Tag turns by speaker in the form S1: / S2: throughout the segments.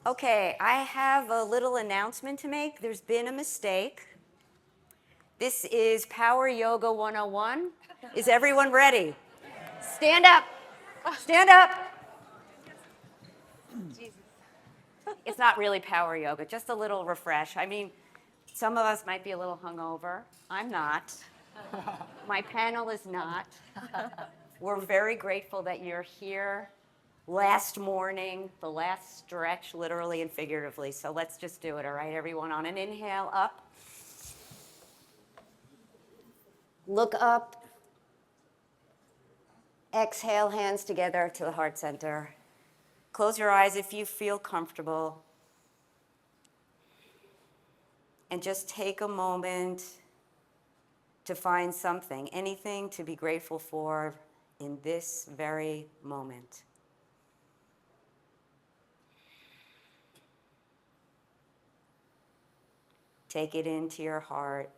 S1: Okay, I have a little announcement to make. There's been a mistake. This is Power Yoga 101. Is everyone ready? Stand up. Stand up. It's not really power yoga, just a little refresh. I mean, some of us might be a little hungover. I'm not. My panel is not. We're very grateful that you're here last morning, the last stretch, literally and figuratively. So let's just do it, all right, everyone? On an inhale, up. Look up. Exhale, hands together to the heart center. Close your eyes if you feel comfortable. And just take a moment to find something, anything to be grateful for in this very moment. Take it into your heart.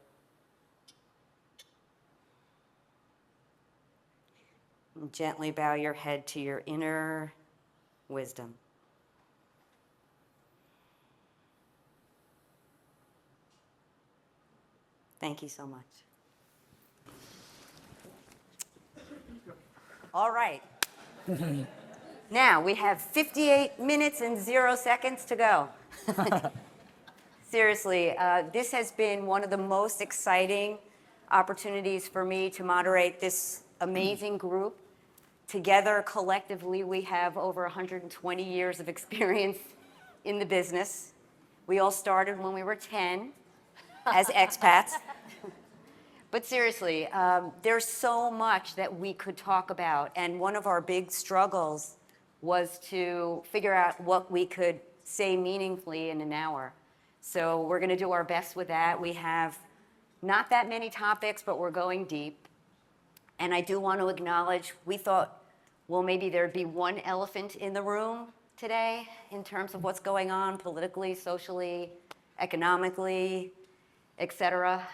S1: And gently bow your head to your inner wisdom. Thank you so much. All right. Now we have 58 minutes and 0 seconds to go. Seriously, this has been one of the most exciting opportunities for me to moderate this amazing group. Together, collectively, we have over 120 years of experience in the business. We all started when we were 10 as expats. But seriously, there's so much that we could talk about. And one of our big struggles was to figure out what we could say meaningfully in an hour. So we're going to do our best with that. We have not that many topics, but we're going deep. And I do want to acknowledge, we thought, well, maybe there'd be one elephant in the room today in terms of what's going on politically, socially, economically, et cetera.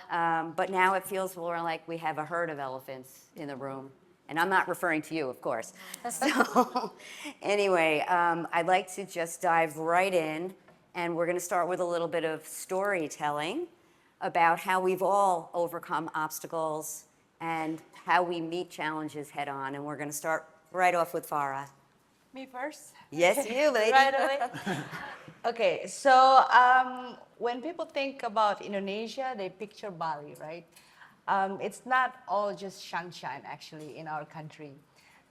S1: But now it feels more like we have a herd of elephants in the room. And I'm not referring to you, of course. So anyway, I'd like to just dive right in. And we're going to start with a little bit of storytelling about how we've all overcome obstacles and how we meet challenges head on. And we're going to start right off with Farah.
S2: Me first?
S1: Yes, you, lady.
S2: Right away? Okay, so when people think about Indonesia, they picture Bali, right? It's not all just sunshine, actually, in our country.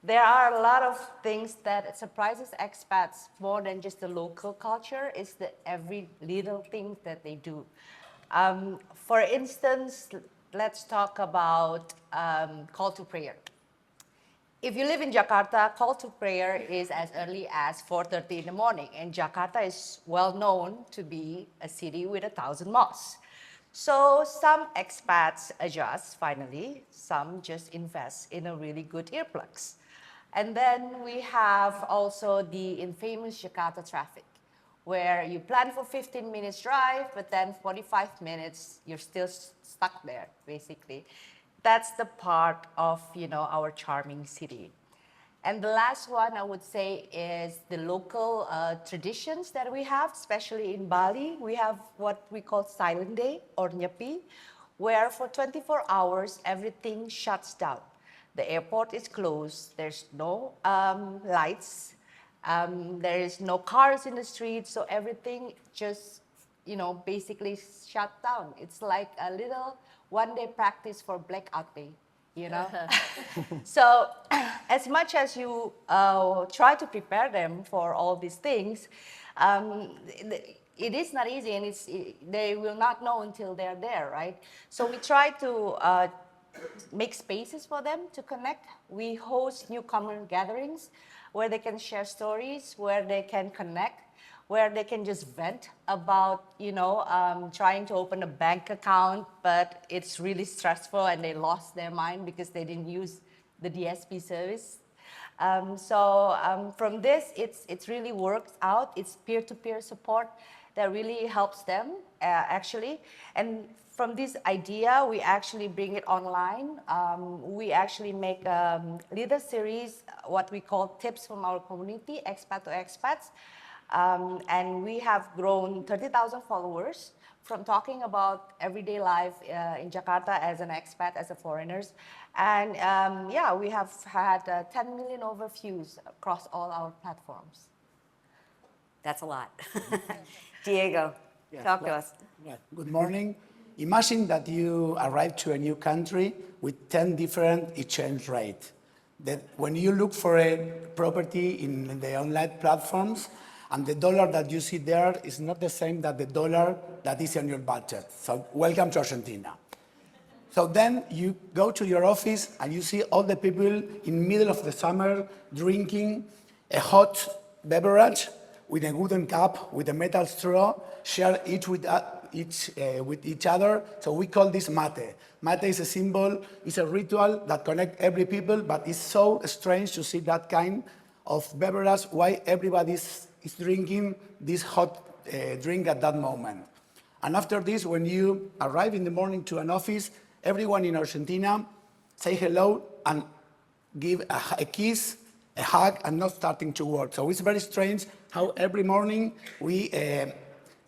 S2: There are a lot of things that surprises expats more than just the local culture. It's the every little thing that they do. For instance, let's talk about call to prayer. If you live in Jakarta, call to prayer is as early as 4:30 in the morning, and Jakarta is well known to be a city with 1,000 mosques. So some expats adjust finally, some just invest in a really good earplugs. And then we have also the infamous Jakarta traffic, where you plan for 15 minutes drive, but then 45 minutes, you're still stuck there, basically. That's the part of, our charming city. And the last one I would say is the local traditions that we have, especially in Bali. We have what we call Silent Day or Nyepi, where for 24 hours, everything shuts down. The airport is closed, there's no lights, there is no cars in the street, so everything just, basically shut down. It's like a little one-day practice for blackout day, So as much as you try to prepare them for all these things, it is not easy, and they will not know until they're there, right? So we try to make spaces for them to connect. We host newcomer gatherings where they can share stories, where they can connect, where they can just vent about, trying to open a bank account, but it's really stressful and they lost their mind because they didn't use the DSP service. From this, it's really works out. It's peer-to-peer support that really helps them, actually. And from this idea, we actually bring it online. We actually make a leader series, what we call tips from our community, expat to expats. And we have grown 30,000 followers from talking about everyday life in Jakarta as an expat, as a foreigners. And yeah, we have had 10 million over views across all our platforms.
S1: That's a lot. Diego,
S3: Yes,
S1: talk to
S3: well,
S1: us.
S3: well, good morning. Imagine that you arrive to a new country with 10 different exchange rates. That when you look for a property in the online platforms, and the dollar that you see there is not the same that the dollar that is on your budget. So welcome to Argentina. So then you go to your office and you see all the people in middle of the summer drinking a hot beverage with a wooden cup, with a metal straw, share each with each other. So we call this mate. Mate is a symbol, it's a ritual that connects every people, but it's so strange to see that kind of beverage, why everybody is drinking this hot drink at that moment. And after this, when you arrive in the morning to an office, everyone in Argentina say hello and give a kiss, a hug, and not starting to work. So it's very strange how every morning we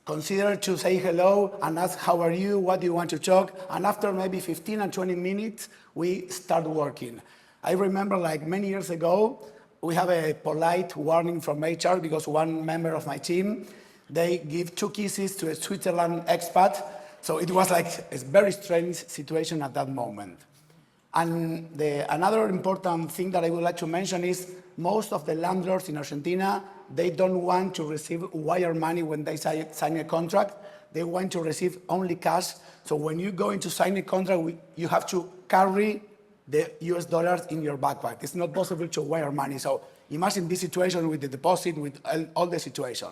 S3: consider to say hello and ask how are you, what do you want to talk, and after maybe 15 and 20 minutes, we start working. I remember like many years ago, we have a polite warning from HR because one member of my team, they give 2 kisses to a Switzerland expat. So it was like a very strange situation at that moment. And another important thing that I would like to mention is most of the landlords in Argentina, they don't want to receive wire money when they sign a contract. They want to receive only cash. So when you go into sign a contract, you have to carry the US dollars in your backpack. It's not possible to wire money. So imagine this situation with the deposit, with all the situation.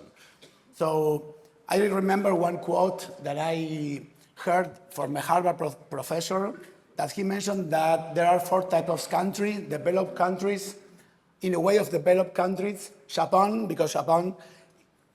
S3: So I remember one quote that I heard from a Harvard professor that he mentioned that there are 4 types of countries, developed countries, in a way of developed countries, Japan, because Japan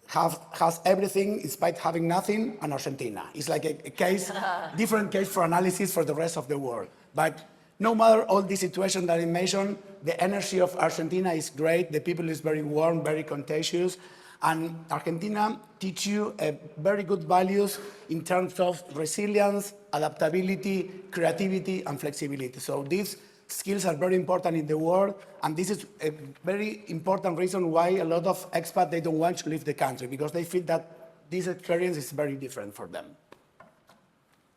S3: has everything despite having nothing, and Argentina. It's like a case, different case for analysis for the rest of the world. But no matter all the situation that I mentioned, the energy of Argentina is great, the people is very warm, very contagious, and Argentina teach you very good values in terms of resilience, adaptability, creativity, and flexibility. So these skills are very important in the world, and this is a very important reason why a lot of expats, they don't want to leave the country, because they feel that this experience is very different for them.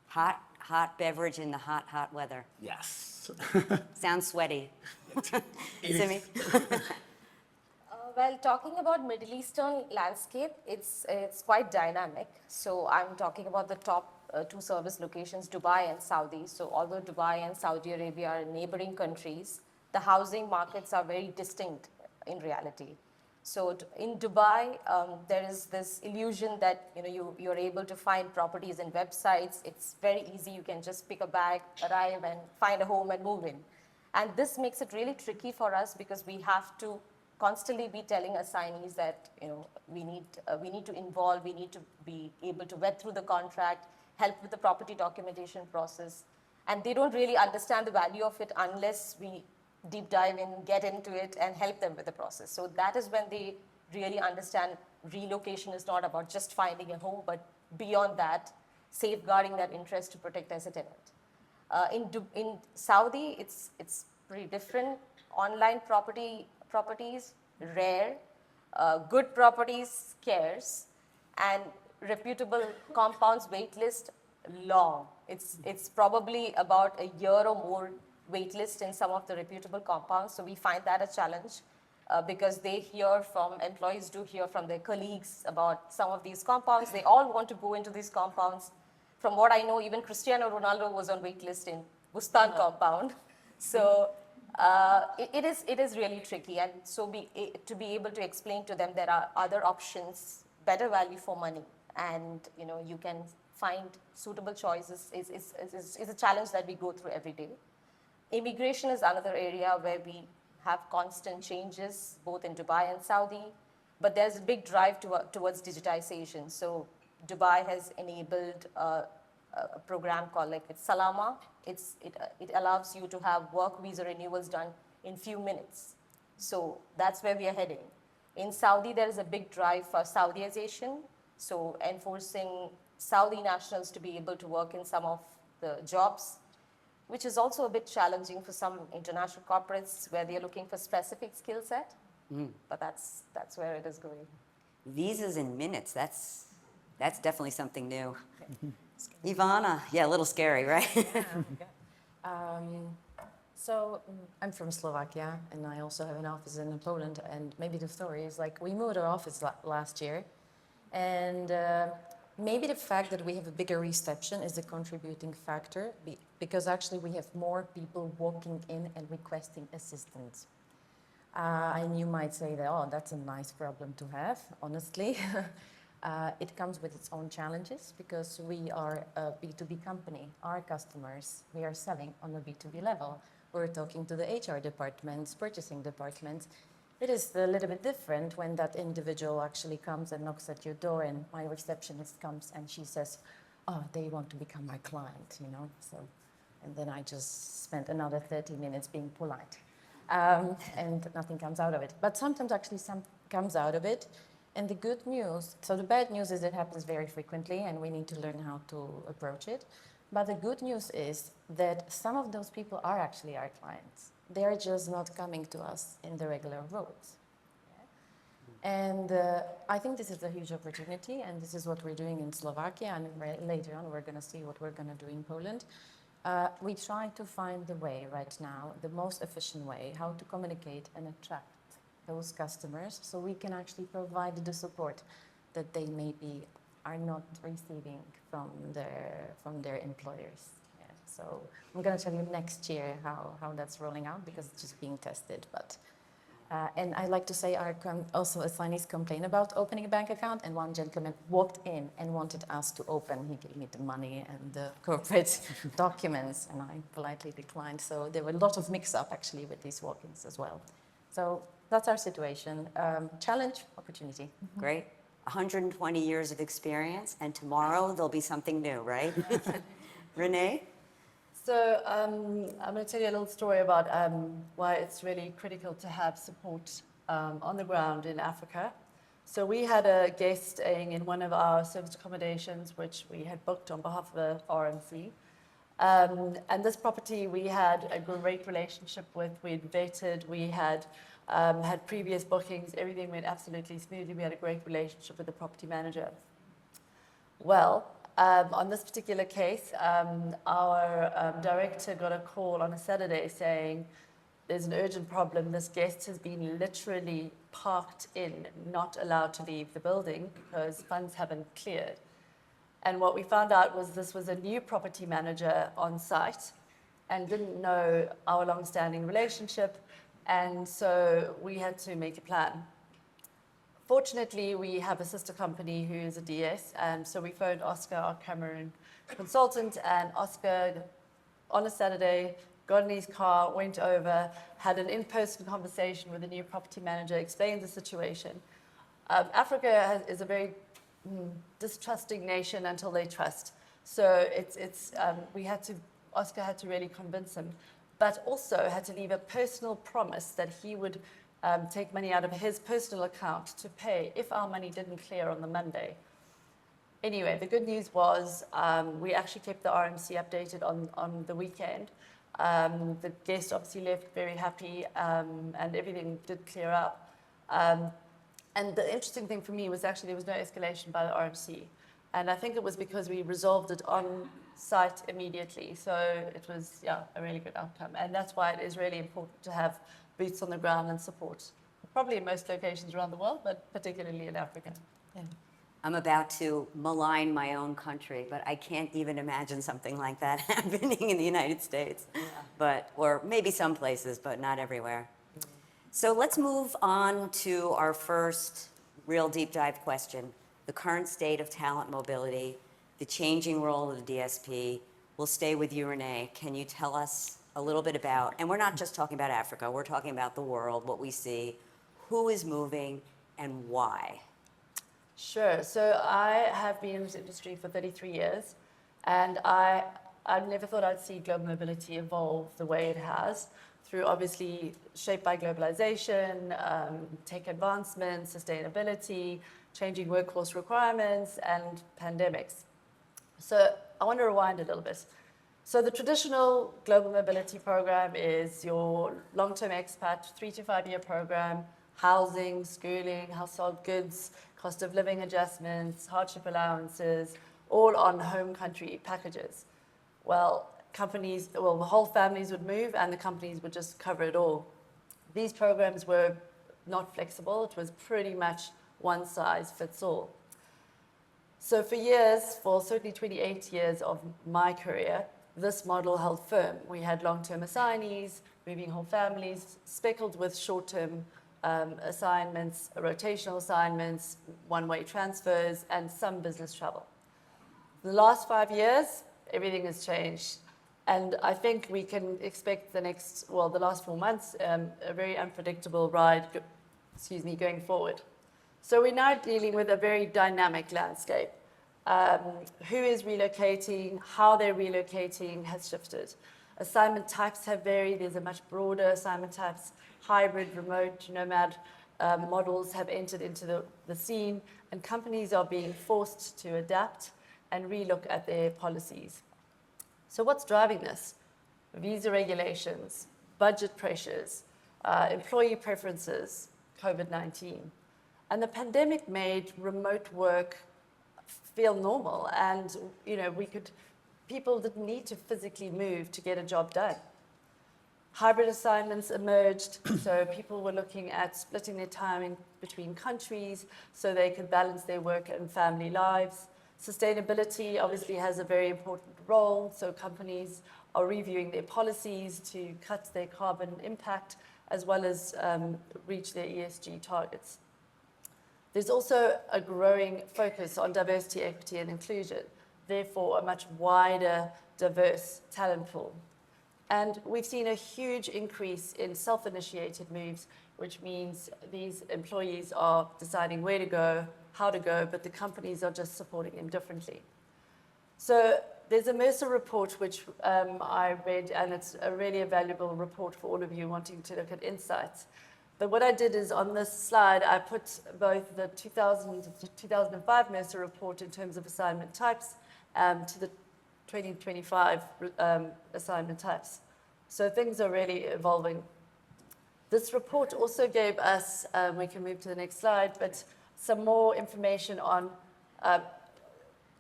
S1: Hot beverage in the hot weather.
S3: Yes.
S1: Sounds sweaty. Simi?
S4: Well, talking about Middle Eastern landscape, it's quite dynamic. So I'm talking about the top 2 service locations, Dubai and Saudi. So although Dubai and Saudi Arabia are neighboring countries, the housing markets are very distinct in reality. So in Dubai, there is this illusion that you're able to find properties in websites. It's very easy. You can just pick a bag, arrive, and find a home and move in. And this makes it really tricky for us because we have to constantly be telling assignees that we need to involve, we need to be able to vet through the contract, help with the property documentation process, and they don't really understand the value of it unless we deep dive in, get into it, and help them with the process. So that is when they really understand relocation is not about just finding a home, but beyond that, safeguarding that interest to protect as a tenant. In Saudi, it's pretty different. Online properties, rare, good properties, scarce, and reputable compounds wait list, long. It's probably about a year or more wait list in some of the reputable compounds. So we find that a challenge because employees do hear from their colleagues about some of these compounds. They all want to go into these compounds. From what I know, even Cristiano Ronaldo was on wait list in Bustan compound. So it is really tricky, and so to be able to explain to them there are other options, better value for money, and you can find suitable choices is a challenge that we go through every day. Immigration is another area where we have constant changes, both in Dubai and Saudi, but there's a big drive towards digitization. So Dubai has enabled a program called it's Salama. It allows you to have work visa renewals done in few minutes. So that's where we are heading. In Saudi, there is a big drive for Saudiization, so enforcing Saudi nationals to be able to work in some of the jobs, which is also a bit challenging for some international corporates where they're looking for specific skill set. But that's where it is going.
S1: Visas in minutes, that's definitely something new. Ivana, yeah, a little scary, right?
S5: I'm from Slovakia, and I also have an office in Poland. And maybe the story is like we moved our office last year, and maybe the fact that we have a bigger reception is a contributing factor because actually we have more people walking in and requesting assistance. And you might say that, oh, that's a nice problem to have, honestly. It comes with its own challenges because we are a B2B company. Our customers, we are selling on a B2B level. We're talking to the HR departments, purchasing departments. It is a little bit different when that individual actually comes and knocks at your door and my receptionist comes and she says, oh, they want to become my client, you know. So, and then I just spent another 30 minutes being polite. And nothing comes out of it. But sometimes actually some comes out of it. And the good news, so the bad news is it happens very frequently and we need to learn how to approach it. But the good news is that some of those people are actually our clients. They're just not coming to us in the regular roads. And I think this is a huge opportunity, and this is what we're doing in Slovakia, and later on we're going to see what we're going to do in Poland. We try to find the way right now, the most efficient way, how to communicate and attract those customers so we can actually provide the support that they maybe are not receiving from their employers. Yeah. So I'm going to tell you next year how that's rolling out because it's just being tested. But and I like to say also assignees complain about opening a bank account, and one gentleman walked in and wanted us to open. He gave me the money and the corporate documents, and I politely declined. So there were a lot of mix-up actually with these walk-ins as well. So that's our situation. Challenge, opportunity.
S1: Great. 120 years of experience, and tomorrow there'll be something new, right? Renee?
S6: So I'm going to tell you a little story about why it's really critical to have support on the ground in Africa. So we had a guest staying in one of our serviced accommodations, which we had booked on behalf of the RMC. And this property we had a great relationship with. We'd vetted, we had previous bookings, everything went absolutely smoothly. We had a great relationship with the property manager. Well, on this particular case, our director got a call on a Saturday saying, there's an urgent problem. This guest has been literally parked in, not allowed to leave the building because funds haven't cleared. And what we found out was this was a new property manager on site and didn't know our long-standing relationship. And so we had to make a plan. Fortunately, we have a sister company who is a DS, and so we phoned Oscar, our Cameroon consultant, and Oscar, on a Saturday, got in his car, went over, had an in-person conversation with the new property manager, explained the situation. Africa is a very distrusting nation until they trust. So Oscar had to really convince him, but also had to leave a personal promise that he would take money out of his personal account to pay if our money didn't clear on the Monday. Anyway, the good news was we actually kept the RMC updated on the weekend. The guest obviously left very happy and everything did clear up. And the interesting thing for me was actually there was no escalation by the RMC. And I think it was because we resolved it on site immediately. So it was, a really good outcome. And that's why it is really important to have boots on the ground and support. Probably in most locations around the world, but particularly in Africa.
S5: Yeah.
S1: I'm about to malign my own country, but I can't even imagine something like that happening in the United States. Or maybe some places, but not everywhere. So let's move on to our first real deep dive question, the current state of talent mobility, the changing role of the DSP. We'll stay with you, Renee. Can you tell us a little bit about, and we're not just talking about Africa, we're talking about the world, what we see, who is moving and why?
S6: Sure. So I have been in this industry for 33 years, and I never thought I'd see global mobility evolve the way it has. through obviously shaped by globalization, tech advancements, sustainability, changing workforce requirements, and pandemics. So I want to rewind a little bit. So the traditional global mobility program is your long-term expat, 3 to 5 year program, housing, schooling, household goods, cost of living adjustments, hardship allowances, all on home country packages. Well, the whole families would move and the companies would just cover it all. These programs were not flexible. It was pretty much one size fits all. So for years, for certainly 28 years of my career, this model held firm. We had long-term assignees, moving whole families, speckled with short-term assignments, rotational assignments, one-way transfers, and some business travel. The last 5 years, everything has changed. And I think we can expect the last 4 months, a very unpredictable ride, going forward. So we're now dealing with a very dynamic landscape. Who is relocating, how they're relocating has shifted. Assignment types have varied. There's a much broader assignment types. Hybrid, remote, nomad models have entered into the scene, and companies are being forced to adapt and relook at their policies. So what's driving this? Visa regulations, budget pressures, employee preferences, COVID-19. And the pandemic made remote work feel normal, and people didn't need to physically move to get a job done. Hybrid assignments emerged, so people were looking at splitting their time in between countries so they could balance their work and family lives. Sustainability obviously has a very important role, so companies are reviewing their policies to cut their carbon impact as well as reach their ESG targets. There's also a growing focus on diversity, equity, and inclusion, therefore a much wider, diverse talent pool. And we've seen a huge increase in self-initiated moves, which means these employees are deciding where to go, how to go, but the companies are just supporting them differently. So there's a Mercer report which I read, and it's a valuable report for all of you wanting to look at insights. But what I did is on this slide, I put both the 2000 to 2005 Mercer report in terms of assignment types to the 2025 assignment types. So things are really evolving. This report also gave us, we can move to the next slide, but some more information on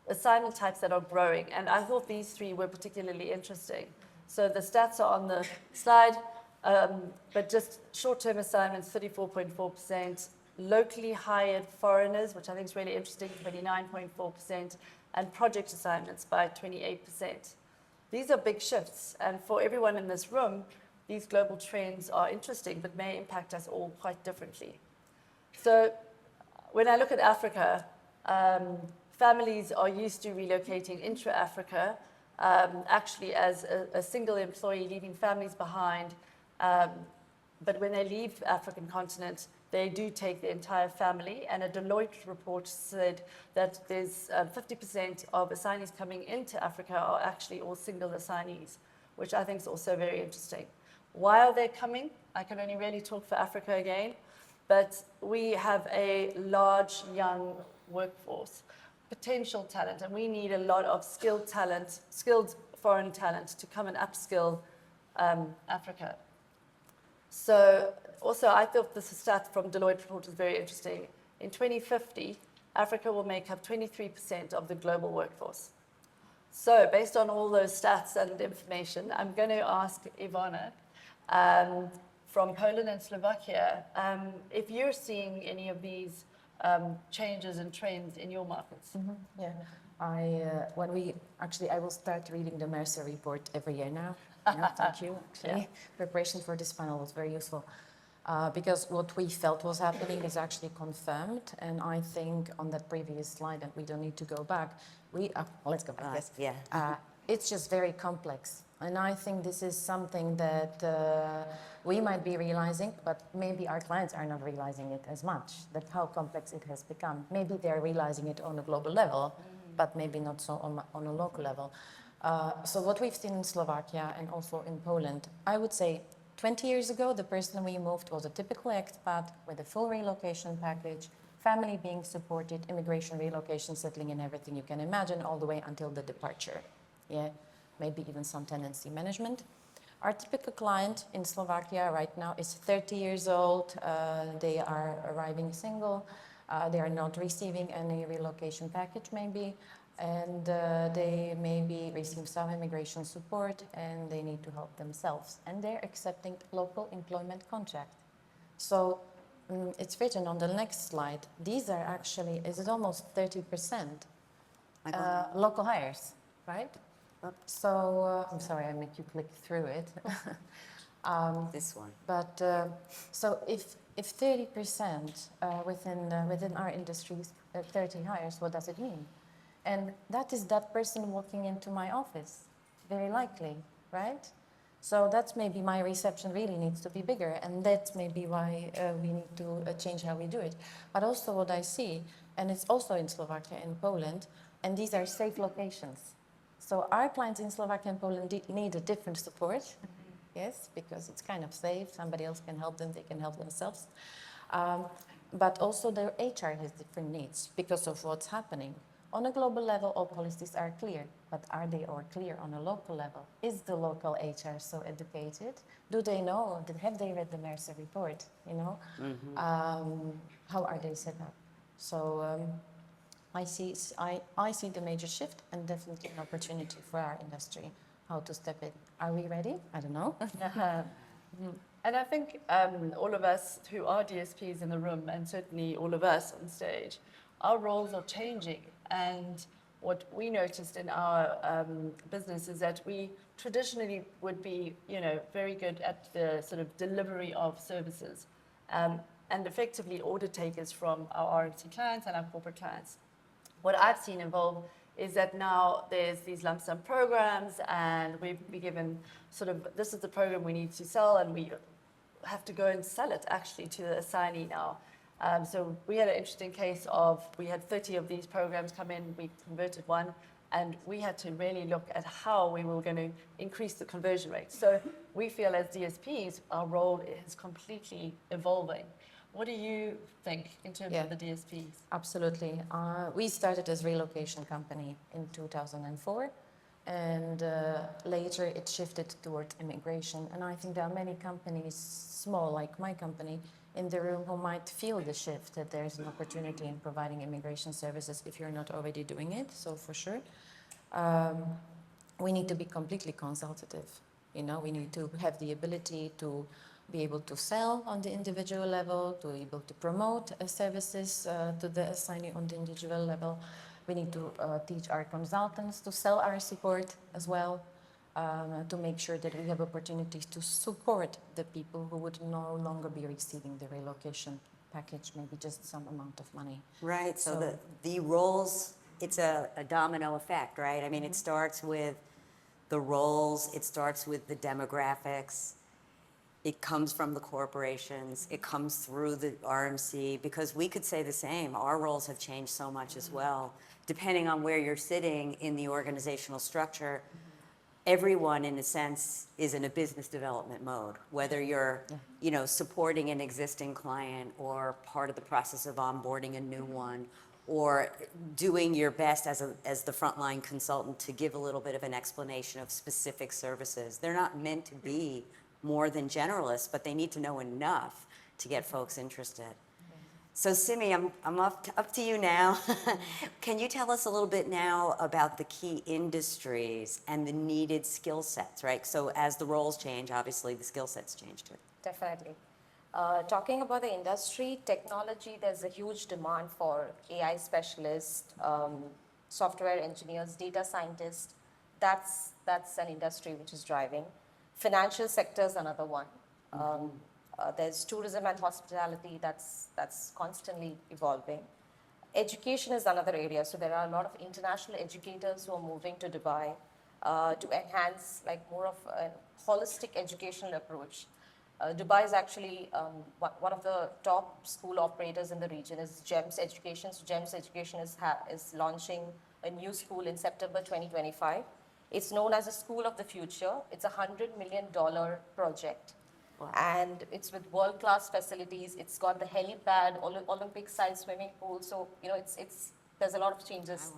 S6: assignment types that are growing. And I thought these three were particularly interesting. So the stats are on the slide. But just short-term assignments, 34.4%, locally hired foreigners, which I think is really interesting, 29.4%, and project assignments by 28%. These are big shifts, and for everyone in this room, these global trends are interesting, but may impact us all quite differently. So when I look at Africa, families are used to relocating intra-Africa, actually as a single employee leaving families behind. But when they leave the African continent, they do take the entire family. And a Deloitte report said that there's 50% of assignees coming into Africa are actually all single assignees, which I think is also very interesting. Why are they coming? I can only really talk for Africa again, but we have a large young workforce, potential talent, and we need a lot of skilled talent, skilled foreign talent to come and upskill Africa. So also, I thought this stat from Deloitte report was very interesting. In 2050, Africa will make up 23% of the global workforce. So based on all those stats and information, I'm going to ask Ivana from Poland and Slovakia if you're seeing any of these changes and trends in your markets.
S5: Mm-hmm. Yeah, I will start reading the Mercer report every year now. Yeah, thank you. Actually, yeah. Preparation for this panel was very useful because what we felt was happening is actually confirmed. And I think on that previous slide, and we don't need to go back. Let's go back.
S1: Yeah.
S5: It's just very complex, and I think this is something that we might be realizing, but maybe our clients are not realizing it as much. That how complex it has become. Maybe they're realizing it on a global level, but maybe not so on a local level. So what we've seen in Slovakia and also in Poland, I would say 20 years ago, the person we moved was a typical expat with a full relocation package, family being supported, immigration, relocation, settling in everything you can imagine, all the way until the departure. Yeah, maybe even some tenancy management. Our typical client in Slovakia right now is 30 years old. They are arriving single. They are not receiving any relocation package maybe. And they maybe receive some immigration support and they need to help themselves. And they're accepting local employment contract. So it's written on the next slide. These are actually, is it almost 30% local hires, right? So, I'm sorry, I make you click through it.
S1: This one.
S5: But so if 30% within our industries, 30 hires, what does it mean? And that is that person walking into my office, very likely, right? So that's maybe my reception really needs to be bigger, and that's maybe why we need to change how we do it. But also what I see, and it's also in Slovakia and Poland, and these are safe locations. So our clients in Slovakia and Poland need a different support, yes, because it's kind of safe. Somebody else can help them; they can help themselves. But also their HR has different needs because of what's happening. On a global level, all policies are clear, but are they all clear on a local level? Is the local HR so educated? Do they know? Have they read the Mercer report? You know, how are they set up? So I see the major shift and definitely an opportunity for our industry. How to step in? Are we ready? I don't know.
S6: And I think all of us who are DSPs in the room, and certainly all of us on stage, our roles are changing. And what we noticed in our business is that we traditionally would be, very good at the sort of delivery of services, and effectively order takers from our RMC clients and our corporate clients. What I've seen evolve is that now there's these lump sum programs, and we've been given sort of, this is the program we need to sell, and we have to go and sell it actually to the assignee now. So we had an interesting case of, we had 30 of these programs come in, we converted one, and we had to really look at how we were going to increase the conversion rate. So we feel as DSPs, our role is completely evolving. What do you think in terms of the DSPs?
S5: Absolutely. We started as a relocation company in 2004, and later it shifted towards immigration. And I think there are many companies, small like my company, in the room who might feel the shift, that there's an opportunity in providing immigration services if you're not already doing it. So for sure, we need to be completely consultative. We need to have the ability to be able to sell on the individual level, to be able to promote services to the assignee on the individual level. We need to teach our consultants to sell our support as well, to make sure that we have opportunities to support the people who would no longer be receiving the relocation package, maybe just some amount of money.
S1: Right, so the roles, it's a domino effect, right? I mean, it starts with the roles, it starts with the demographics, it comes from the corporations, it comes through the RMC, because we could say the same. Our roles have changed so much as well. Depending on where you're sitting in the organizational structure, everyone, in a sense, is in a business development mode, whether you're, supporting an existing client or part of the process of onboarding a new one, or doing your best as the frontline consultant to give a little bit of an explanation of specific services. They're not meant to be more than generalists, but they need to know enough to get folks interested. So Simi, I'm up to you now. Can you tell us a little bit now about the key industries and the needed skill sets, right? So as the roles change, obviously the skill sets change too.
S4: Definitely. Talking about the industry, technology, there's a huge demand for AI specialists, software engineers, data scientists. That's an industry which is driving. Financial sector is another one. There's tourism and hospitality that's constantly evolving. Education is another area. So there are a lot of international educators who are moving to Dubai to enhance more of a holistic educational approach. Dubai is actually one of the top school operators in the region is GEMS Education. So GEMS Education is launching a new school in September 2025. It's known as a School of the Future. It's a $100 million project. And it's with world-class facilities. It's got the helipad, Olympic-sized swimming pool. So, you know, there's a lot of changes.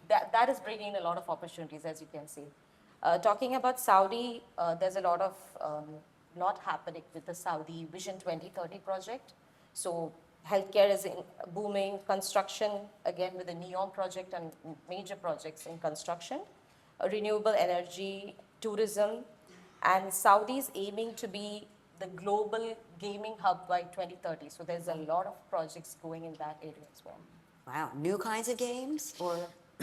S4: That is bringing a lot of opportunities, as you can see. Talking about Saudi, there's a lot happening with the Saudi Vision 2030 project. So healthcare is booming, construction, again with the NEOM project and major projects in construction, renewable energy, tourism, and Saudi is aiming to be the global gaming hub by 2030. So there's a lot of projects going in that area as well.
S1: Wow, new kinds of games or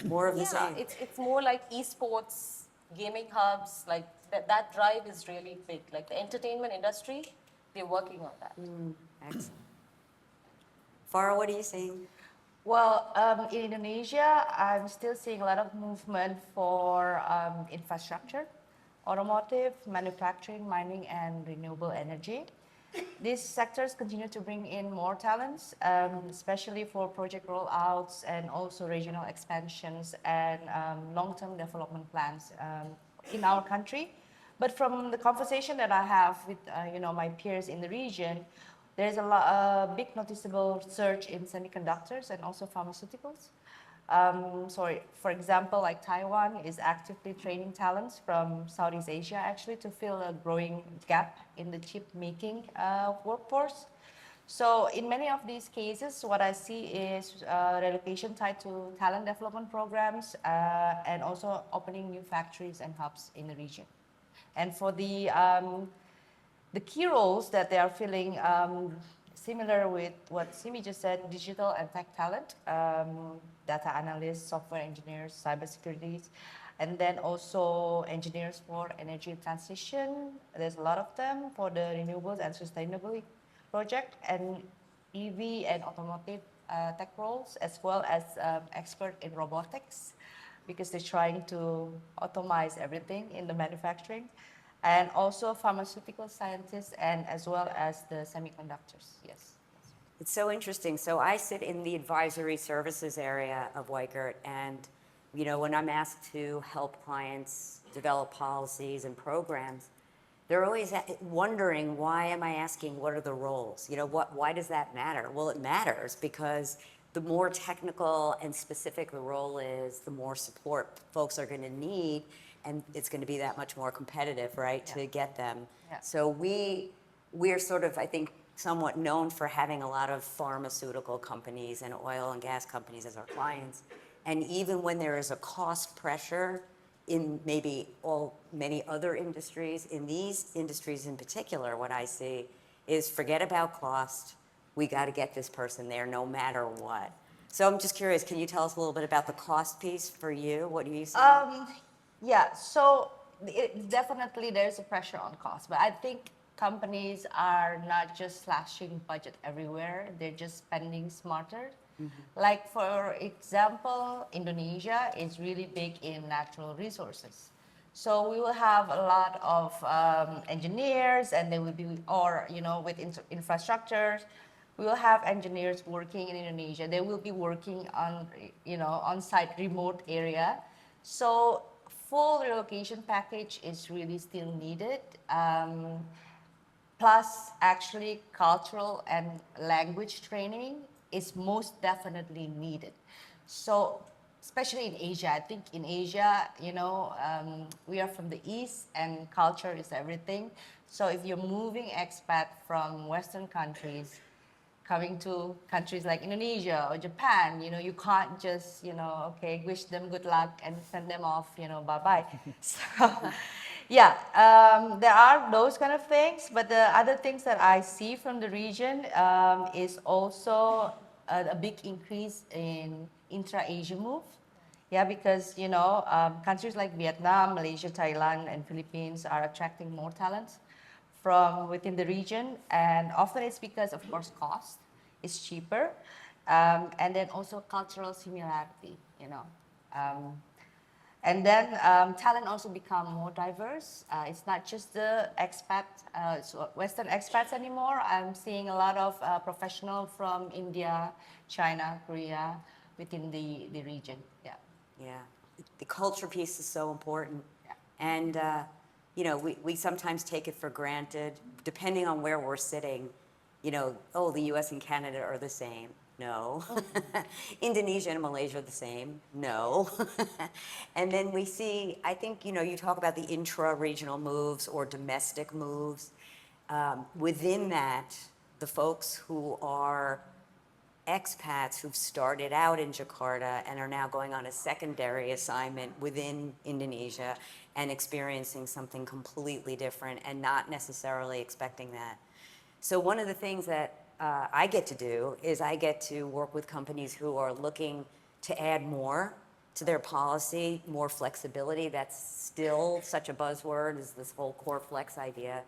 S1: more of the
S4: Yeah,
S1: same?
S4: it's more like esports, gaming hubs, like that drive is really big. Like the entertainment industry, they're working on that.
S1: Excellent. Farah, what are you seeing?
S2: Well, in Indonesia, I'm still seeing a lot of movement for infrastructure, automotive, manufacturing, mining, and renewable energy. These sectors continue to bring in more talents, especially for project rollouts and also regional expansions and long-term development plans in our country. But from the conversation that I have with my peers in the region, there's a big noticeable surge in semiconductors and also pharmaceuticals. For example, like Taiwan is actively training talents from Southeast Asia actually to fill a growing gap in the chip making workforce. So in many of these cases, what I see is relocation tied to talent development programs and also opening new factories and hubs in the region. And for the key roles that they are filling, similar with what Simi just said, digital and tech talent, data analysts, software engineers, cybersecurity, and then also engineers for energy transition. There's a lot of them for the renewables and sustainability project, and EV and automotive tech roles, as well as expert in robotics, because they're trying to automate everything in the manufacturing, and also pharmaceutical scientists, and as well as the semiconductors. Yes.
S1: It's so interesting. So I sit in the advisory services area of Weichert, and when I'm asked to help clients develop policies and programs, they're always wondering, why am I asking what are the roles? Why does that matter? Well, it matters because the more technical and specific the role is, the more support folks are going to need, and it's going to be that much more competitive, right, to get them.
S2: Yeah.
S1: So we're sort of, I think, somewhat known for having a lot of pharmaceutical companies and oil and gas companies as our clients. And even when there is a cost pressure in maybe many other industries, in these industries in particular, what I see is forget about cost. We got to get this person there no matter what. So I'm just curious, can you tell us a little bit about the cost piece for you? What do you see?
S2: Yeah, so definitely there's a pressure on cost, but I think companies are not just slashing budget everywhere, they're just spending smarter. Like, for example, Indonesia is really big in natural resources. So we will have a lot of engineers, and they will be, with infrastructures, we will have engineers working in Indonesia. They will be working on, on-site remote area. So full relocation package is really still needed. Plus, actually, cultural and language training is most definitely needed. So, especially in Asia, I think in Asia, we are from the East and culture is everything. So if you're moving expat from Western countries, coming to countries like Indonesia or Japan, you can't just, wish them good luck and send them off, bye-bye. So, yeah, there are those kind of things, but the other things that I see from the region is also a big increase in intra-Asia move. Yeah, because, countries like Vietnam, Malaysia, Thailand, and Philippines are attracting more talent from within the region. And often it's because, of course, cost is cheaper. And then also cultural similarity, And then talent also become more diverse. It's not just the Western expats anymore. I'm seeing a lot of professionals from India, China, Korea within the region. Yeah.
S1: Yeah, the culture piece is so important.
S2: Yeah.
S1: And you know, we sometimes take it for granted, depending on where we're sitting, you know, oh, the US and Canada are the same. No. Indonesia and Malaysia are the same. No. And then we see, I think, you know, you talk about the intra-regional moves or domestic moves. Within that, the folks who are expats who've started out in Jakarta and are now going on a secondary assignment within Indonesia and experiencing something completely different and not necessarily expecting that. So one of the things that I get to do is I get to work with companies who are looking to add more to their policy, more flexibility. That's still such a buzzword, is this whole core flex idea.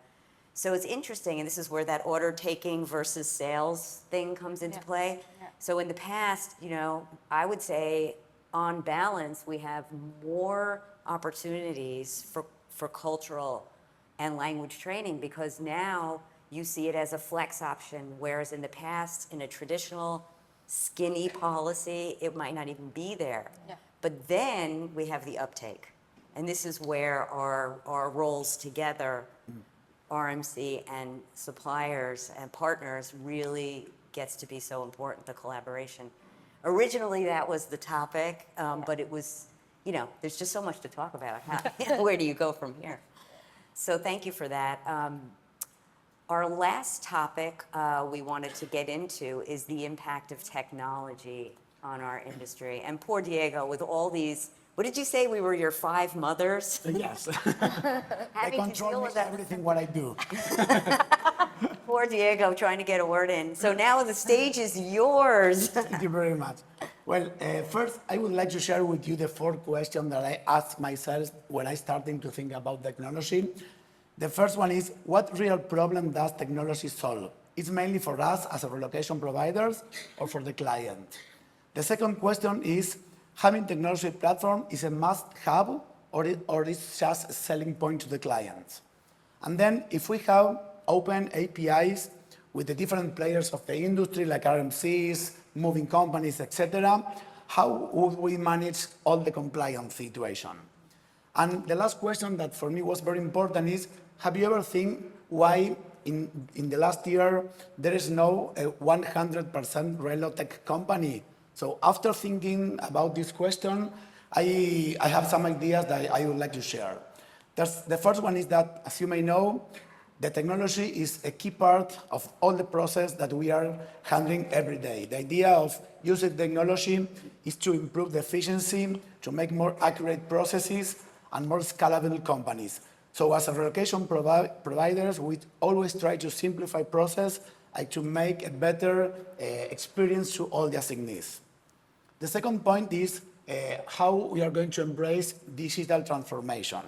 S1: So it's interesting, and this is where that order taking versus sales thing comes into play.
S2: Yeah.
S1: So in the past, you know, I would say on balance, we have more opportunities for cultural and language training, because now you see it as a flex option, whereas in the past, in a traditional skinny policy, it might not even be there.
S2: Yeah.
S1: But then we have the uptake. And this is where our roles together, RMC and suppliers and partners, really gets to be so important, the collaboration. Originally, that was the topic, but it was, you know, there's just so much to talk about. Where do you go from here? So thank you for that. Our last topic we wanted to get into is the impact of technology on our industry. And poor Diego, with all these, what did you say, we were your 5 mothers?
S3: Yes. They
S1: Having to
S3: control
S1: deal
S3: me
S1: with that.
S3: everything what I do.
S1: Poor Diego trying to get a word in. So now the stage is yours.
S3: Thank you very much. Well, first, I would like to share with you the 4 questions that I asked myself when I started to think about technology. The first one is, what real problem does technology solve? It's mainly for us as a relocation providers or for the client. The second question is, having technology platform is a must-have or it's just a selling point to the clients? And then if we have open APIs with the different players of the industry, like RMCs, moving companies, etc., how would we manage all the compliance situation? And the last question that for me was very important is, have you ever think why in the last year there is no 100% Relotech company? So after thinking about this question, I have some ideas that I would like to share. The first one is that, as you may know, the technology is a key part of all the process that we are handling every day. The idea of using technology is to improve the efficiency, to make more accurate processes and more scalable companies. So as a relocation providers, we always try to simplify process and to make a better experience to all the assignees. The second point is how we are going to embrace digital transformation.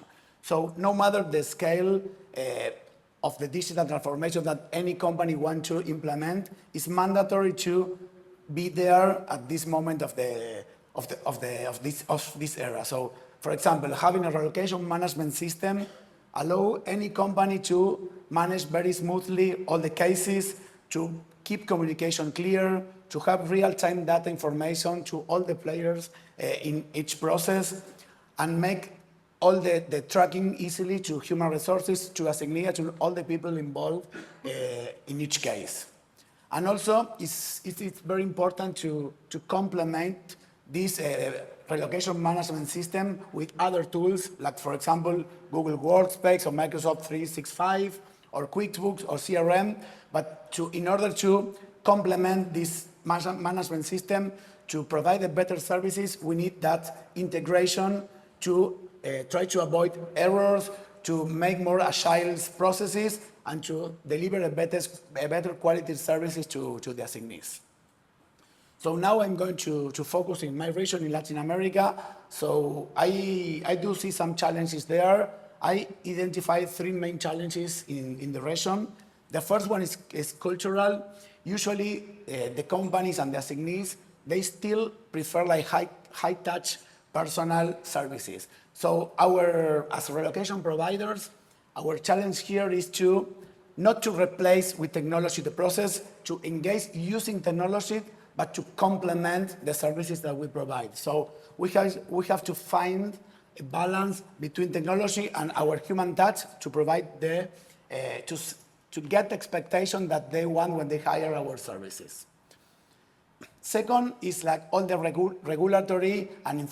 S3: So no matter the scale of the digital transformation that any company wants to implement, it's mandatory to be there at this moment of this era. So, for example, having a relocation management system allow any company to manage very smoothly all the cases, to keep communication clear, to have real-time data information to all the players in each process, and make all the tracking easily to human resources, to assignee, to all the people involved in each case. And also, it's very important to complement this relocation management system with other tools, like, for example, Google Workspace or Microsoft 365 or QuickBooks or CRM, but in order to complement this management system to provide the better services, we need that integration to try to avoid errors, to make more agile processes, and to deliver a better quality services to the assignees. So now I'm going to focus in my region in Latin America. So I do see some challenges there. I identified 3 main challenges in the region. The first one is cultural. Usually the companies and the assignees, they still prefer like high-touch personal services. So as relocation providers, our challenge here is not to replace with technology the process, to engage using technology, but to complement the services that we provide. So we have to find a balance between technology and our human touch to provide to get the expectation that they want when they hire our services. Second is like all the regulatory and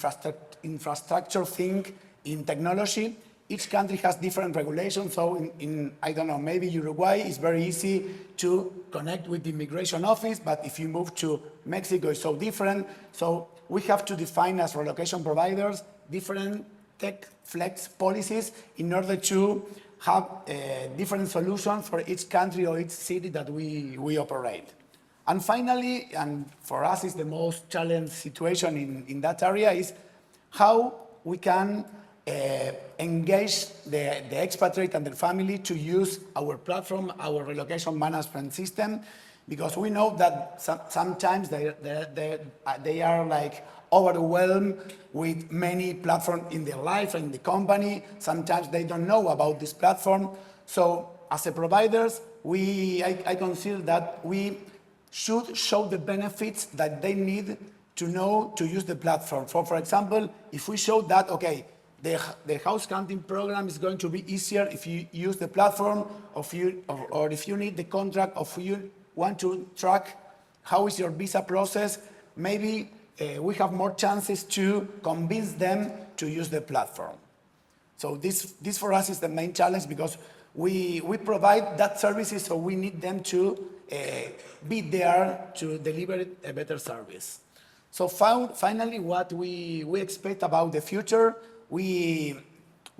S3: infrastructure thing in technology. Each country has different regulations. So I don't know, maybe Uruguay is very easy to connect with the immigration office, but if you move to Mexico, it's so different. So we have to define as relocation providers different tech flex policies in order to have different solutions for each country or each city that we operate. And finally, and for us is the most challenging situation in that area, is how we can engage the expatriate and their family to use our platform, our relocation management system, because we know that sometimes they are like overwhelmed with many platforms in their life and in the company. Sometimes they don't know about this platform. So as a providers, I consider that we should show the benefits that they need to know to use the platform. So for example, if we show that, okay, the house hunting program is going to be easier if you use the platform, or if you need the contract, or if you want to track how is your visa process, maybe we have more chances to convince them to use the platform. So this for us is the main challenge, because we provide that services, so we need them to be there to deliver a better service. So finally, what we expect about the future, we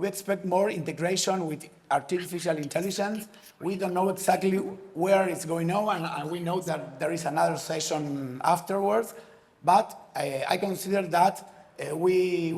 S3: expect more integration with artificial intelligence. We don't know exactly where it's going on, and we know that there is another session afterwards, but I consider that we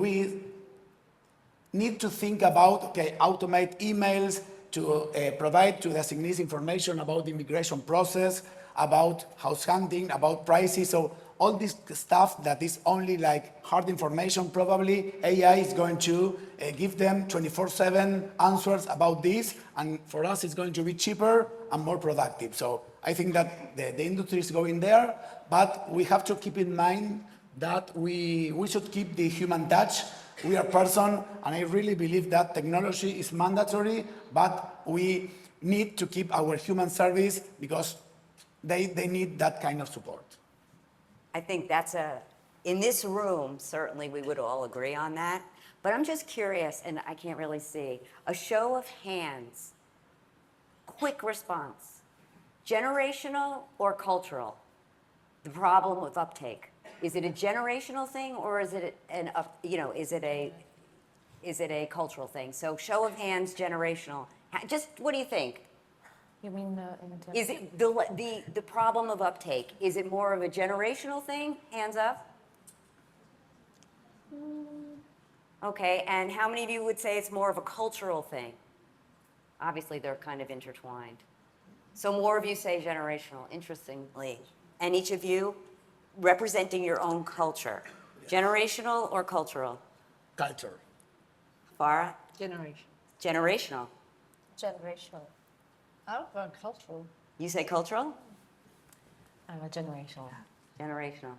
S3: need to think about, okay, automate emails, to provide to the assignees information about the immigration process, about house hunting, about prices. So all this stuff that is only like hard information, probably AI is going to give them 24/7 answers about this. And for us, it's going to be cheaper and more productive. So I think that the industry is going there, but we have to keep in mind that we should keep the human touch. We are person, and I really believe that technology is mandatory, but we need to keep our human service because they need that kind of support.
S1: I think in this room, certainly we would all agree on that. But I'm just curious, and I can't really see, a show of hands, quick response, generational or cultural? The problem with uptake. Is it a generational thing, or is it is it a cultural thing? So show of hands, generational. Just what do you think?
S5: You mean
S1: Is it the problem of uptake? Is it more of a generational thing? Hands up. Okay, and how many of you would say it's more of a cultural thing? Obviously, they're kind of intertwined. So more of you say generational, interestingly. And each of you representing your own culture. Generational or cultural?
S3: Culture.
S1: Farah?
S2: Generation.
S1: Generational.
S4: Generational.
S6: I would go cultural.
S1: You say cultural?
S5: generational.
S1: Generational.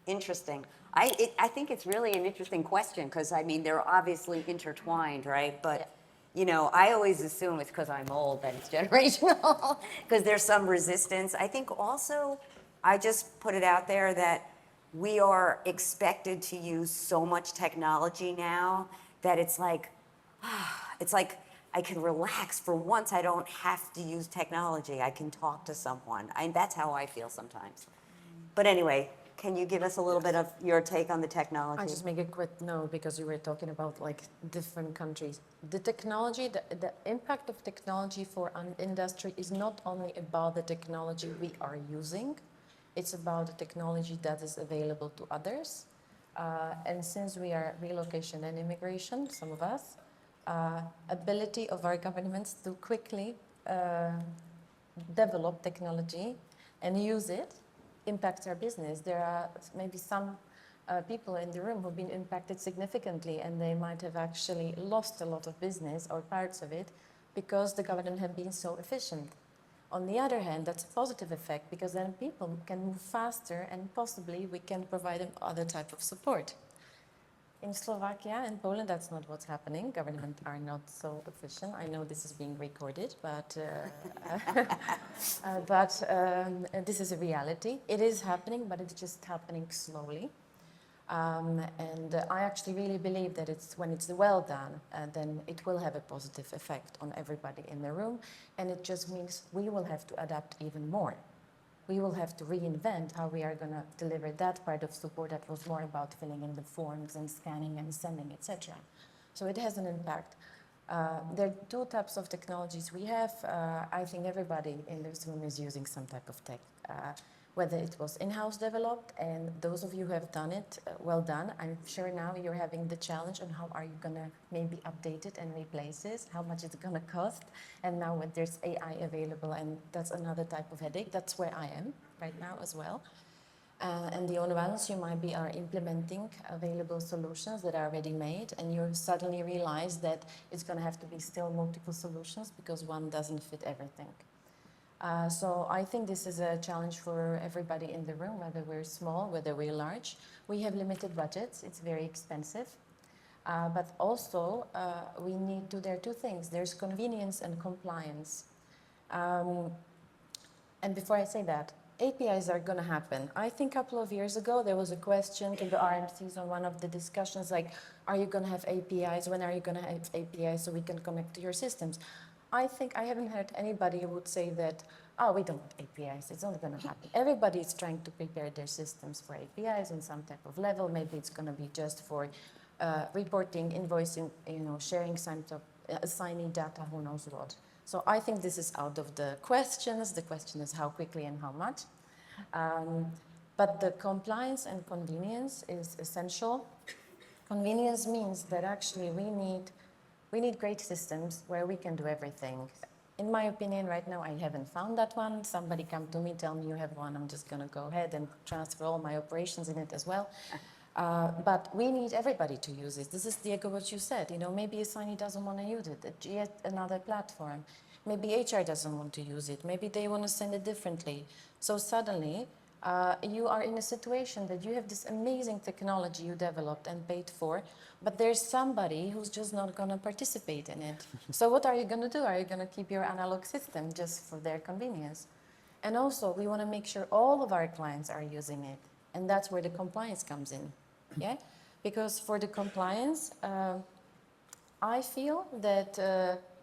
S1: Interesting. I think it's really an interesting question, because I mean, they're obviously intertwined, right? But, you know, I always assume it's because I'm old that it's generational, because there's some resistance. I think also, I just put it out there that we are expected to use so much technology now that it's like I can relax for once. I don't have to use technology. I can talk to someone. That's how I feel sometimes. But anyway, can you give us a little bit of your take on the technology?
S5: I just make a quick note, because you were talking about like different countries. The technology, the impact of technology for an industry is not only about the technology we are using, it's about the technology that is available to others. And since we are relocation and immigration, some of us, ability of our governments to quickly develop technology and use it impacts our business. There are maybe some people in the room who've been impacted significantly, and they might have actually lost a lot of business or parts of it because the government have been so efficient. On the other hand, that's a positive effect, because then people can move faster, and possibly we can provide them other type of support. In Slovakia and Poland, that's not what's happening. Government are not so efficient. I know this is being recorded, but this is a reality. It is happening, but it's just happening slowly. And I actually really believe that when it's well done, then it will have a positive effect on everybody in the room. And it just means we will have to adapt even more. We will have to reinvent how we are going to deliver that part of support that was more about filling in the forms and scanning and sending, etc. So it has an impact. There are two types of technologies we have. I think everybody in this room is using some type of tech, whether it was in-house developed, and those of you who have done it, well done. I'm sure now you're having the challenge on how are you going to maybe update it and replace it, how much it's going to cost. And now when there's AI available, and that's another type of headache. That's where I am right now as well. And the other ones, you might be are implementing available solutions that are already made, and you suddenly realize that it's going to have to be still multiple solutions because one doesn't fit everything. So I think this is a challenge for everybody in the room, whether we're small, whether we're large. We have limited budgets, it's very expensive. But also, there are two things. There's convenience and compliance. And before I say that, APIs are going to happen. I think a couple of years ago, there was a question to the RMCs on one of the discussions, like, are you going to have APIs? When are you going to have APIs so we can connect to your systems? I think I haven't heard anybody who would say that, oh, we don't want APIs, it's not going to happen. Everybody is trying to prepare their systems for APIs on some type of level. Maybe it's going to be just for reporting, invoicing, sharing some type of assignee data, who knows what. So I think this is out of the questions. The question is how quickly and how much. But the compliance and convenience is essential. Convenience means that actually we need great systems where we can do everything. In my opinion, right now, I haven't found that one. Somebody come to me, tell me you have one. I'm just going to go ahead and transfer all my operations in it as well. But we need everybody to use it. This is, Diego, what you said. Maybe assignee doesn't want to use it. Yet another platform. Maybe HR doesn't want to use it. Maybe they want to send it differently. So suddenly, you are in a situation that you have this amazing technology you developed and paid for, but there's somebody who's just not going to participate in it. So what are you going to do? Are you going to keep your analog system just for their convenience? And also, we want to make sure all of our clients are using it. And that's where the compliance comes in. Yeah? Because for the compliance, I feel that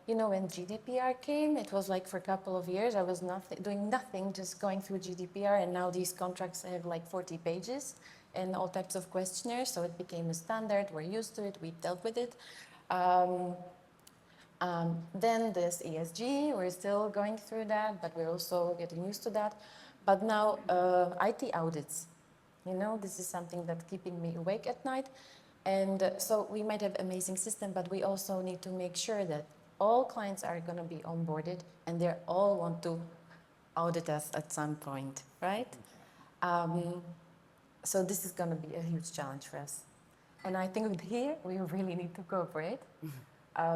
S5: when GDPR came, it was like for a couple of years, I was doing nothing, just going through GDPR, and now these contracts have like 40 pages and all types of questionnaires, so it became a standard, we're used to it, we dealt with it. Then there's ESG, we're still going through that, but we're also getting used to that. But now, IT audits, this is something that's keeping me awake at night. And so we might have amazing system, but we also need to make sure that all clients are going to be onboarded and they all want to audit us at some point, right? So this is going to be a huge challenge for us. And I think here we really need to cooperate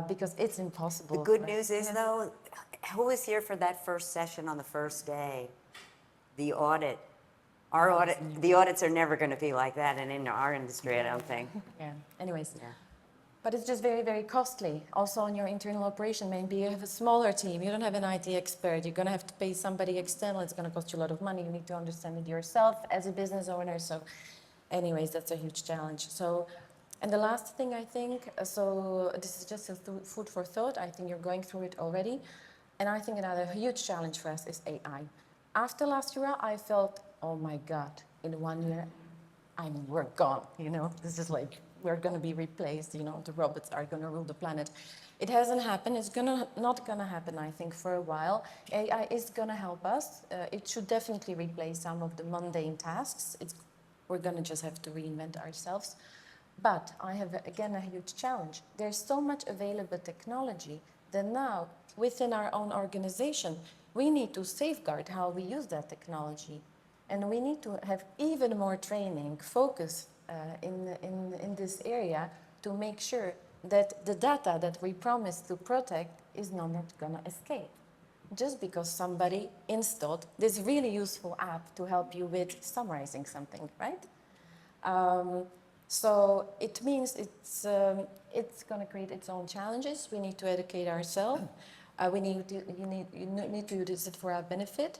S5: because it's impossible.
S1: The good news is, though, who was here for that first session on the first day? The audit. The audits are never going to be like that, and in our industry, I don't think.
S5: Yeah. Anyways.
S1: Yeah.
S5: But it's just very, very costly. Also on your internal operation, maybe you have a smaller team, you don't have an IT expert, you're going to have to pay somebody external, it's going to cost you a lot of money, you need to understand it yourself as a business owner. So anyways, that's a huge challenge. So, and the last thing I think, so this is just a food for thought, I think you're going through it already. And I think another huge challenge for us is AI. After last year, I felt, oh my God, in 1 year, we're gone, this is like, we're going to be replaced, the robots are going to rule the planet. It hasn't happened. It's not going to happen, I think, for a while. AI is going to help us. It should definitely replace some of the mundane tasks. We're going to just have to reinvent ourselves. But I have, again, a huge challenge. There's so much available technology that now, within our own organization, we need to safeguard how we use that technology. And we need to have even more training, focus in this area to make sure that the data that we promise to protect is not going to escape. Just because somebody installed this really useful app to help you with summarizing something, right? So it means it's going to create its own challenges. We need to educate ourselves. We need to, you need to use it for our benefit.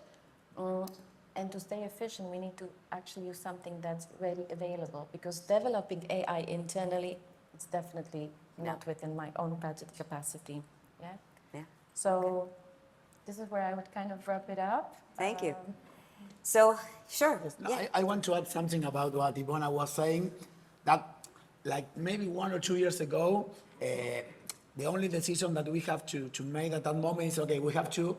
S5: And to stay efficient, we need to actually use something that's readily available, because developing AI internally is definitely not within my own capacity. Yeah.
S1: Yeah.
S5: So this is where I would kind of wrap it up.
S1: Thank you. So, sure.
S3: No,
S1: Yeah.
S3: I want to add something about what Ivona was saying, that like maybe 1 or 2 years ago, the only decision that we have to make at that moment is, okay, we have to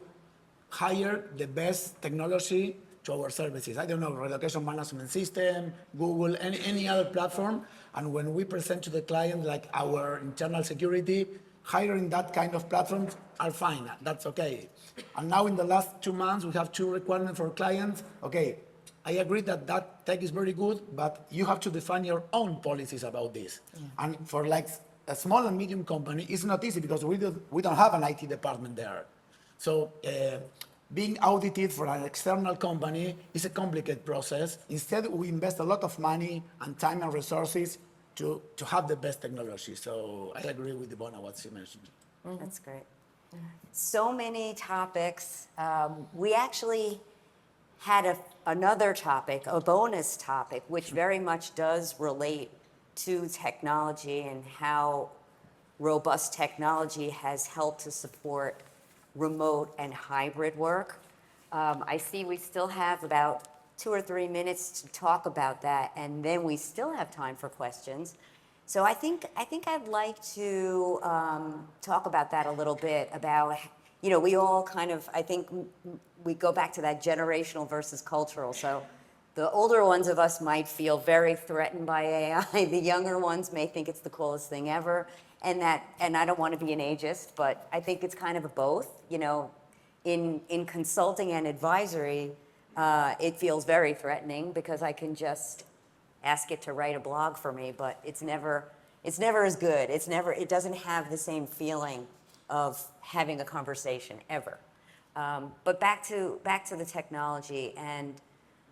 S3: hire the best technology to our services. I don't know, relocation management system, Google, any other platform. And when we present to the client, like our internal security, hiring that kind of platforms are fine, that's okay. And now in the last 2 months, we have 2 requirements for clients. Okay, I agree that that tech is very good, but you have to define your own policies about this. And for like a small and medium company, it's not easy because we don't have an IT department there. So being audited for an external company is a complicated process. Instead, we invest a lot of money and time and resources to have the best technology. So I agree with Ivona, what she mentioned.
S1: That's great. So many topics. We actually had another topic, a bonus topic, which very much does relate to technology and how robust technology has helped to support remote and hybrid work. I see we still have about 2 or 3 minutes to talk about that, and then we still have time for questions. So I think I'd like to talk about that a little bit, about, you know, we all kind of, I think we go back to that generational versus cultural. So the older ones of us might feel very threatened by AI. The younger ones may think it's the coolest thing ever. And I don't want to be an ageist, but I think it's kind of a both. You know, in consulting and advisory, it feels very threatening because I can just ask it to write a blog for me, but it's never as good. It doesn't have the same feeling of having a conversation ever. But back to the technology, and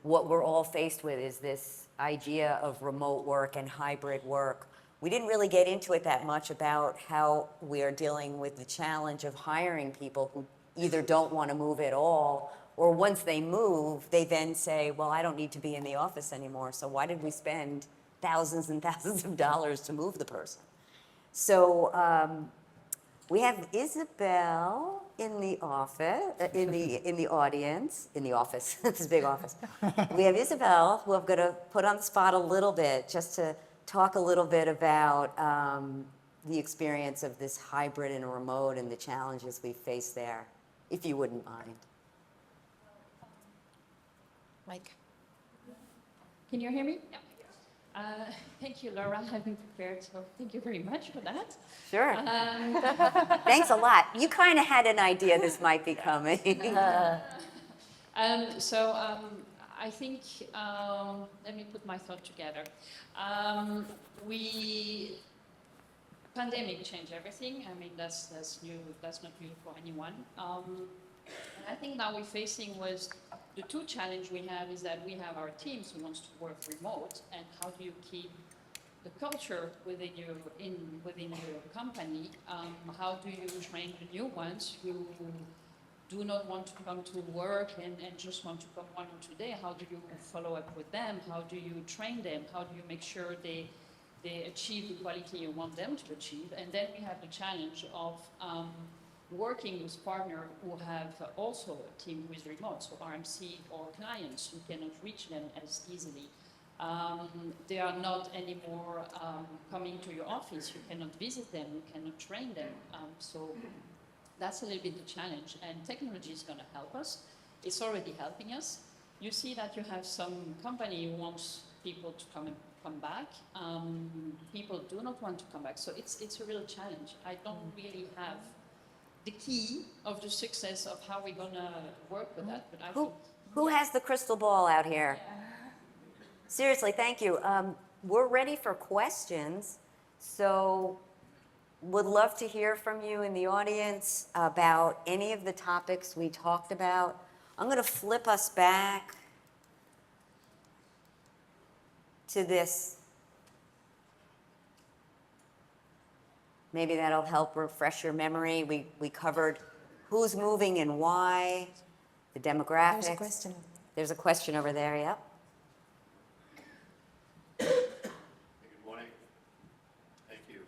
S1: what we're all faced with is this idea of remote work and hybrid work. We didn't really get into it that much about how we are dealing with the challenge of hiring people who either don't want to move at all, or once they move, they then say, well, I don't need to be in the office anymore, so why did we spend thousands and thousands of dollars to move the person? So we have Isabel in the office, in the audience, in the office. It's a big office. We have Isabel, who I'm going to put on the spot a little bit, just to talk a little bit about the experience of this hybrid and remote and the challenges we face there, if you wouldn't mind.
S5: Mike.
S7: Can you hear me? Yeah. Thank you, Laura. I've been prepared, so thank you very much for that.
S1: Sure. Thanks a lot. You kind of had an idea this might be coming.
S7: I think, let me put my thought together. Pandemic changed everything. I mean, that's new. That's not new for anyone. And I think now we're facing was the 2 challenges we have is that we have our teams who wants to work remote, and how do you keep the culture within your company? How do you train the new ones who do not want to come to work and just want to come 1 or 2 days? How do you follow up with them? How do you train them? How do you make sure they achieve the quality you want them to achieve? And then we have the challenge of working with partners who have also a team who is remote, so RMC or clients who cannot reach them as easily. They are not anymore coming to your office. You cannot visit them. You cannot train them. So that's a little bit the challenge. And technology is going to help us. It's already helping us. You see that you have some company who wants people to come back. People do not want to come back. So it's a real challenge. I don't really have the key of the success of how we're going to work with that. But I think,
S1: Who has the crystal ball out here? Seriously, thank you. We're ready for questions, so would love to hear from you in the audience about any of the topics we talked about. I'm going to flip us back to this Maybe that'll help refresh your memory. We covered who's moving and why, the demographics.
S5: There's a question.
S1: There's a question over there, yep.
S8: Good morning. Thank you.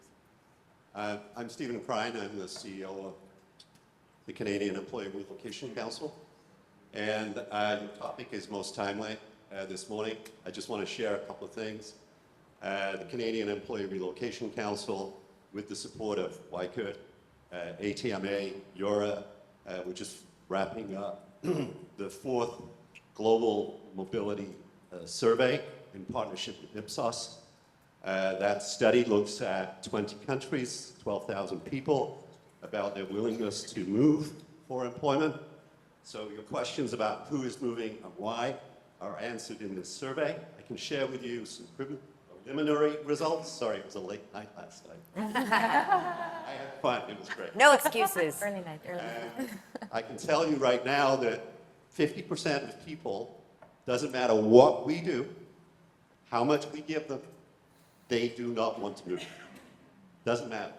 S8: I'm Stephen Prine. I'm the CEO of the Canadian Employee Relocation Council. And the topic is most timely this morning. I just want to share a couple of things. The Canadian Employee Relocation Council, with the support of WICUT, ATMA, EURA, we're just wrapping up the 4th Global Mobility Survey in partnership with Ipsos. That study looks at 20 countries, 12,000 people, about their willingness to move for employment. So your questions about who is moving and why are answered in this survey. I can share with you some preliminary results. Sorry, it was a late night last night. I had fun, it was great.
S1: No excuses.
S5: Early night, early night.
S8: And I can tell you right now that 50% of people, doesn't matter what we do, how much we give them, they do not want to move. Doesn't matter.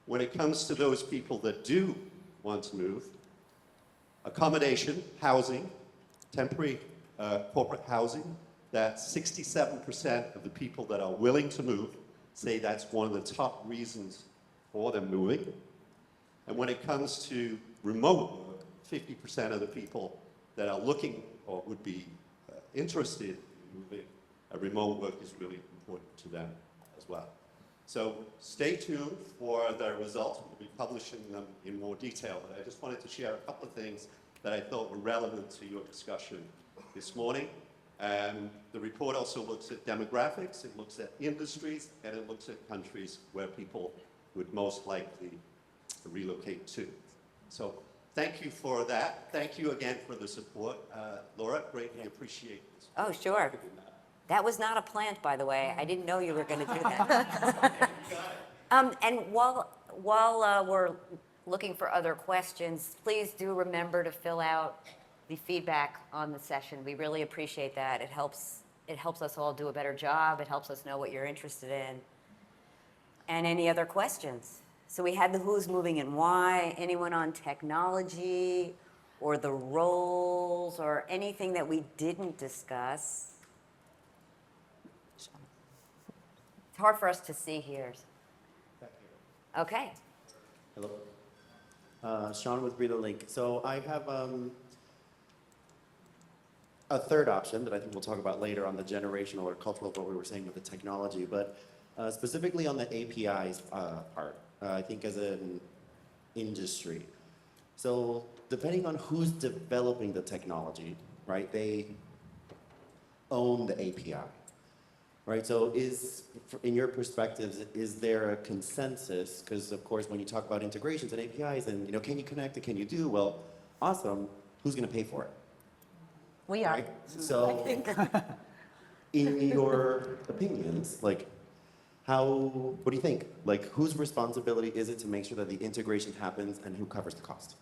S8: When it comes to those people that do want to move, accommodation, housing, temporary corporate housing, that 67% of the people that are willing to move say that's one of the top reasons for them moving. And when it comes to remote work, 50% of the people that are looking or would be interested in moving, remote work is really important to them as well. So stay tuned for the results. We'll be publishing them in more detail, but I just wanted to share a couple of things that I thought were relevant to your discussion this morning. The report also looks at demographics, it looks at industries, and it looks at countries where people would most likely relocate to. So thank you for that. Thank you again for the support. Laura, greatly appreciate this.
S1: Oh, sure. That was not a plant, by the way. I didn't know you were going to do that. And while we're looking for other questions, please do remember to fill out the feedback on the session. We really appreciate that. It helps us all do a better job. It helps us know what you're interested in. And any other questions? So we had the who's moving and why. Anyone on technology or the roles or anything that we didn't discuss? It's hard for us to see here. Okay.
S9: Hello. Sean with Breathe Link. So I have a third option that I think we'll talk about later on the generational or cultural, what we were saying with the technology, but specifically on the APIs part, I think as an industry. So depending on who's developing the technology, right, they own the API. Right, so in your perspectives, is there a consensus? Because of course, when you talk about integrations and APIs and, can you connect it, can you do? Well, awesome, who's gonna pay for it?
S5: We are.
S9: Right? So, in your opinions, what do you think? Like, whose responsibility is it to make sure that the integration happens and who covers the cost?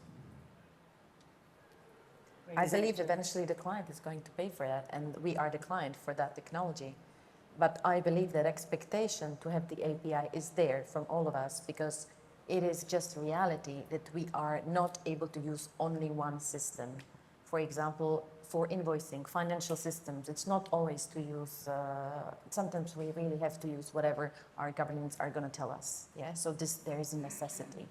S5: I believe eventually the client is going to pay for that, and we are the client for that technology. But I believe that expectation to have the API is there from all of us, because it is just reality that we are not able to use only one system. For example, for invoicing, financial systems, it's not always to use, sometimes we really have to use whatever our governments are going to tell us. Yeah, so there is a necessity.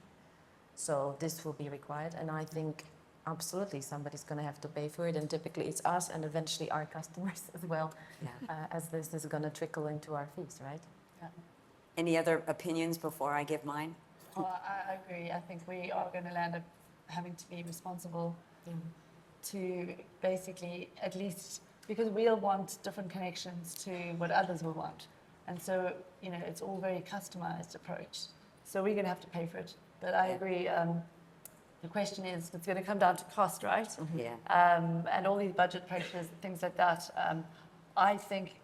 S5: So this will be required, and I think absolutely somebody's going to have to pay for it, and typically it's us and eventually our customers as well, as this is going to trickle into our fees, right?
S6: Yeah.
S1: Any other opinions before I give mine?
S6: Well, I agree. I think we are going to land up having to be responsible to basically, at least, because we'll want different connections to what others will want. And so, it's all very customized approach. So we're going to have to pay for it. But I agree. The question is, it's going to come down to cost, right?
S1: Yeah.
S6: And all these budget pressures, things like that. I think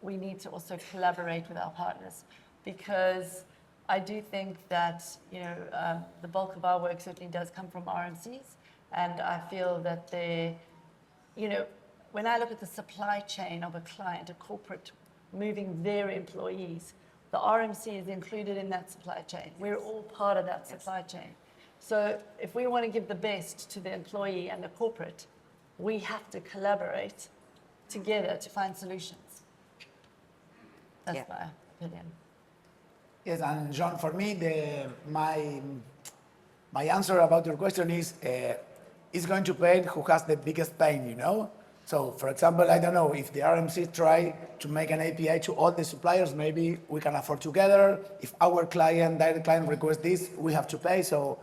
S6: we need to also collaborate with our partners, because I do think that the bulk of our work certainly does come from RMCs, and I feel that when I look at the supply chain of a client, a corporate moving their employees, the RMC is included in that supply chain. We're all part of that supply chain. So if we want to give the best to the employee and the corporate, we have to collaborate together to find solutions. That's
S1: Yeah.
S6: my opinion.
S3: Yes, and John, for me, my answer about your question is it's going to pay who has the biggest pain, you know? So, for example, I don't know, if the RMC try to make an API to all the suppliers, maybe we can afford together. If our client, direct client requests this, we have to pay. So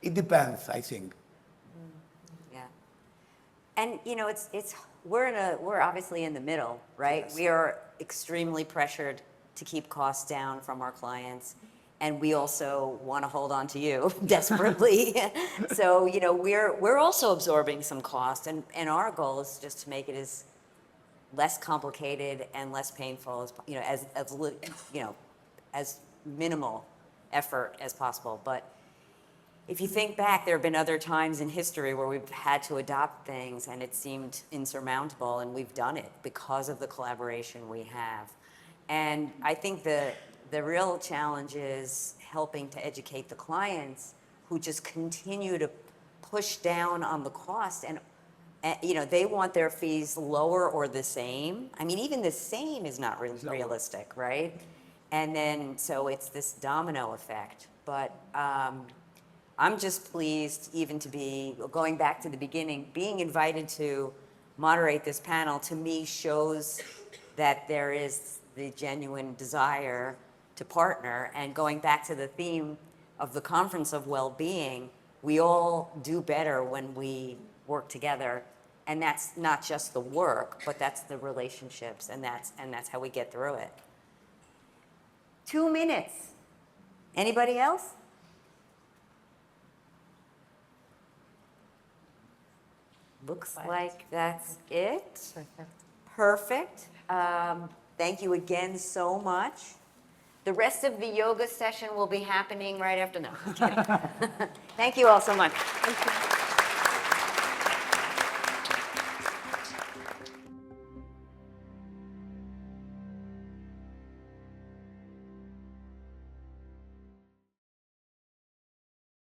S3: it depends, I think.
S1: Yeah. And, you know, we're obviously in the middle, right?
S3: Yes.
S1: We are extremely pressured to keep costs down from our clients. And we also want to hold on to you desperately. So, you know, we're also absorbing some cost, and our goal is just to make it as less complicated and less painful as, you know, as minimal effort as possible. But if you think back, there have been other times in history where we've had to adopt things and it seemed insurmountable, and we've done it because of the collaboration we have. And I think the real challenge is helping to educate the clients who just continue to push down on the cost, and you know, they want their fees lower or the same. I mean, even the same is not realistic, right? And then, so it's this domino effect. But I'm just pleased even to be, going back to the beginning, being invited to moderate this panel, to me shows that there is the genuine desire to partner. And going back to the theme of the Conference of Well-Being, we all do better when we work together. And that's not just the work, but that's the relationships, and that's how we get through it. 2 minutes. Anybody else? Looks like that's it. Perfect. Thank you again so much. The rest of the yoga session will be happening right after now. Thank you all so much.